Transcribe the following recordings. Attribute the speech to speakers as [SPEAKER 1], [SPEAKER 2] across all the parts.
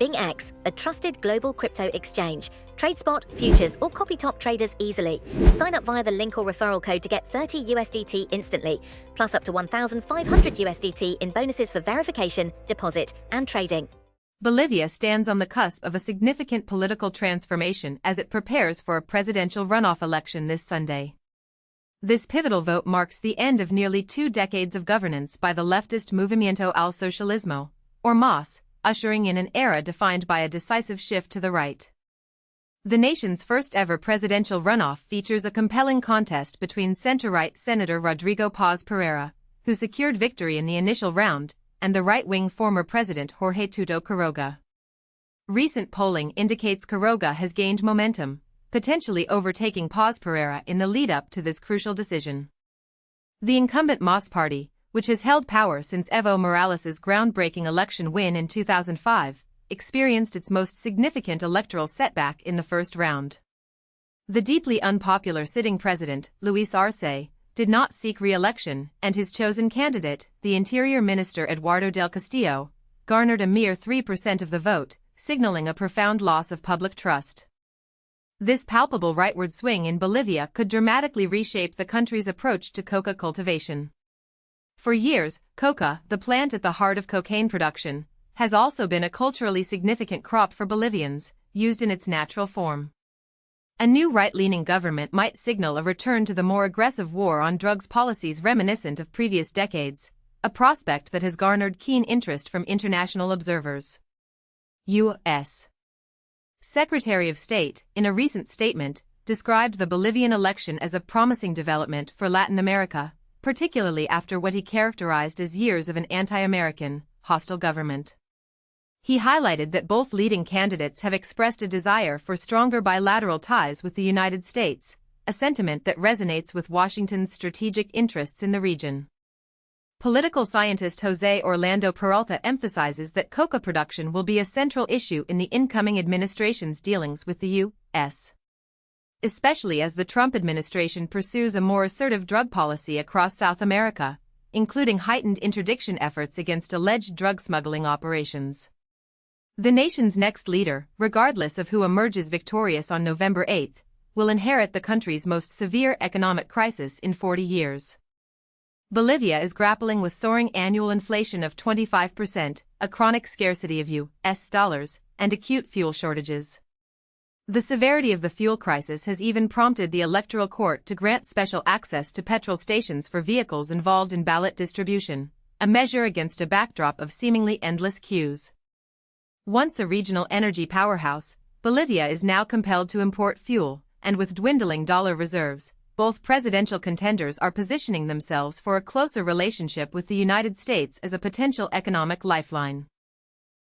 [SPEAKER 1] BingX, a trusted global crypto exchange. Trade spot, futures, or copy top traders easily. Sign up via the link or referral code to get 30 USDT instantly, plus up to 1,500 USDT in bonuses for verification, deposit, and trading.
[SPEAKER 2] Bolivia stands on the cusp of a significant political transformation as it prepares for a presidential runoff election this Sunday. This pivotal vote marks the end of nearly 2 decades of governance by the leftist Movimiento al Socialismo, or MAS, ushering in an era defined by a decisive shift to the right. The nation's first-ever presidential runoff features a compelling contest between center-right Senator Rodrigo Paz Pereira, who secured victory in the initial round, and the right-wing former president Jorge Tuto Quiroga. Recent polling indicates Quiroga has gained momentum, potentially overtaking Paz Pereira in the lead-up to this crucial decision. The incumbent MAS party, which has held power since Evo Morales' groundbreaking election win in 2005, experienced its most significant electoral setback in the first round. The deeply unpopular sitting president, Luis Arce, did not seek re-election, and his chosen candidate, the Interior Minister Eduardo del Castillo, garnered a mere 3% of the vote, signaling a profound loss of public trust. This palpable rightward swing in Bolivia could dramatically reshape the country's approach to coca cultivation. For years, coca, the plant at the heart of cocaine production, has also been a culturally significant crop for Bolivians, used in its natural form. A new right-leaning government might signal a return to the more aggressive war on drugs policies reminiscent of previous decades, a prospect that has garnered keen interest from international observers. U.S. Secretary of State, in a recent statement, described the Bolivian election as a promising development for Latin America, particularly after what he characterized as years of an anti-American, hostile government. He highlighted that both leading candidates have expressed a desire for stronger bilateral ties with the United States, a sentiment that resonates with Washington's strategic interests in the region. Political scientist Jose Orlando Peralta emphasizes that coca production will be a central issue in the incoming administration's dealings with the U.S., especially as the Trump administration pursues a more assertive drug policy across South America, including heightened interdiction efforts against alleged drug smuggling operations. The nation's next leader, regardless of who emerges victorious on November 8, will inherit the country's most severe economic crisis in 40 years. Bolivia is grappling with soaring annual inflation of 25%, a chronic scarcity of U.S. dollars, and acute fuel shortages. The severity of the fuel crisis has even prompted the Electoral Court to grant special access to petrol stations for vehicles involved in ballot distribution, a measure against a backdrop of seemingly endless queues. Once a regional energy powerhouse, Bolivia is now compelled to import fuel, and with dwindling dollar reserves, both presidential contenders are positioning themselves for a closer relationship with the United States as a potential economic lifeline.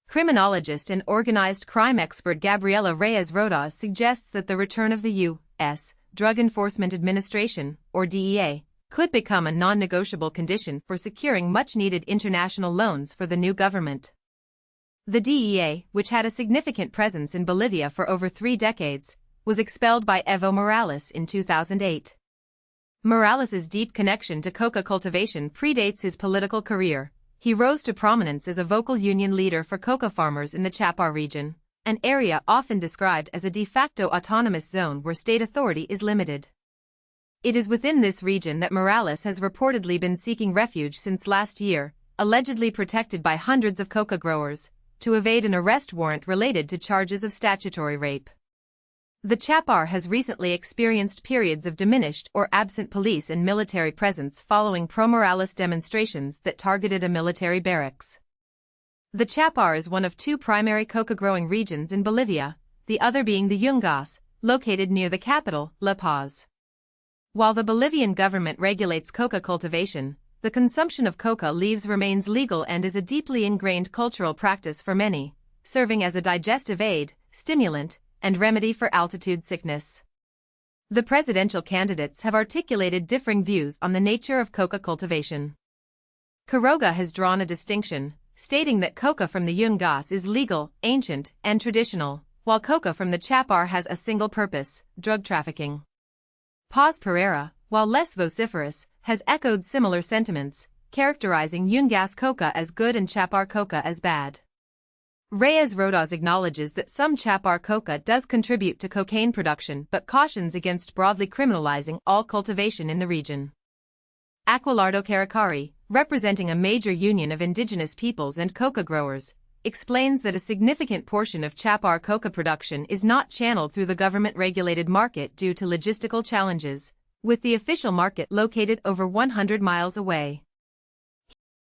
[SPEAKER 2] Criminologist and organized crime expert Gabriela Reyes Rodas suggests that the return of the U.S. Drug Enforcement Administration, or DEA, could become a non-negotiable condition for securing much-needed international loans for the new government. The DEA, which had a significant presence in Bolivia for over 3 decades, was expelled by Evo Morales in 2008. Morales' deep connection to coca cultivation predates his political career. He rose to prominence as a vocal union leader for coca farmers in the Chapar region, an area often described as a de facto autonomous zone where state authority is limited. It is within this region that Morales has reportedly been seeking refuge since last year, allegedly protected by hundreds of coca growers, to evade an arrest warrant related to charges of statutory rape. The Chapar has recently experienced periods of diminished or absent police and military presence following pro-Morales demonstrations that targeted a military barracks. The Chapar is one of 2 primary coca-growing regions in Bolivia, the other being the Yungas, located near the capital, La Paz. While the Bolivian government regulates coca cultivation, the consumption of coca leaves remains legal and is a deeply ingrained cultural practice for many, serving as a digestive aid, stimulant, and remedy for altitude sickness. The presidential candidates have articulated differing views on the nature of coca cultivation. Quiroga has drawn a distinction, stating that coca from the Yungas is legal, ancient, and traditional, while coca from the Chapar has a single purpose, drug trafficking. Paz Pereira, while less vociferous, has echoed similar sentiments, characterizing Yungas coca as good and Chapar coca as bad. Reyes Rodas acknowledges that some chapar coca does contribute to cocaine production but cautions against broadly criminalizing all cultivation in the region. Aquilardo Caracari, representing a major union of indigenous peoples and coca growers, explains that a significant portion of chapar coca production is not channeled through the government-regulated market due to logistical challenges, with the official market located over 100 miles away.